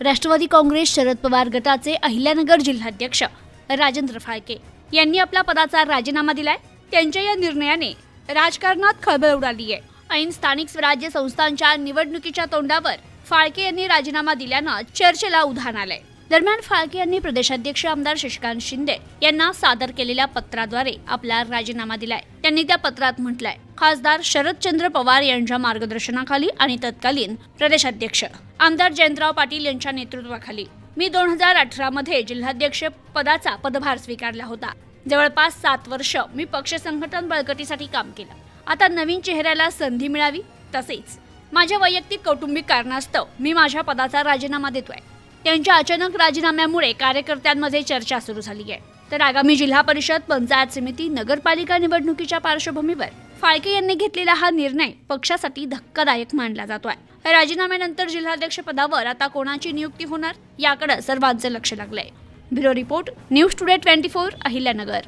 राष्ट्रवादी काँग्रेस शरद पवार गटाचे अहिल्यानगर जिल्हाध्यक्ष राजेंद्र फाळके यांनी आपल्या पदाचा राजीनामा दिलाय। त्यांच्या या निर्णयाने राजकारणात खळबळ उडाली आहे। ऐन स्थानिक स्वराज्य संस्थांच्या निवडणुकीच्या तोंडावर फाळके यांनी राजीनामा दिल्यानं चर्चेला उधाण आलंय। दरम्यान फाळके यांनी प्रदेशाध्यक्ष आमदार शशिकांत शिंदे यांना सादर केलेल्या पत्राद्वारे आपला राजीनामा दिलाय। त्यांनी त्या पत्रात म्हटलंय, खासदार शरदचंद्र पवार यांच्या मार्गदर्शनाखाली आणि तत्कालीन प्रदेशाध्यक्ष आमदार जयंतराव पाटील यांच्या नेतृत्वाखाली मी 2018 मध्ये जिल्हाध्यक्ष पदाचा पदभार स्वीकारला होता। जवळपास 7 वर्ष मी पक्ष संघटन बळकटीसाठी काम केलं। आता नवीन चेहऱ्याला संधी मिळावी, तसेच माझ्या वैयक्तिक कौटुंबिक कारणास्तव मी माझ्या पदाचा राजीनामा देतोय। त्यांच्या अचानक राजीनाम्यामुळे कार्यकर्त्यांमध्ये चर्चा सुरू झाली आहे। तर आगामी जिल्हा परिषद, पंचायत समिती, नगरपालिका निवडणुकीच्या पार्श्वभूमीवर फाळके यांनी घेतलेला हा निर्णय पक्षासाठी धक्कादायक मानला जातोय। राजीनाम्यानंतर जिल्हाध्यक्ष पदावर आता कोणाची नियुक्ती होणार याकडे सर्वांचं लक्ष लागलंय। Bureau report, news today 24, Ahilyanagar.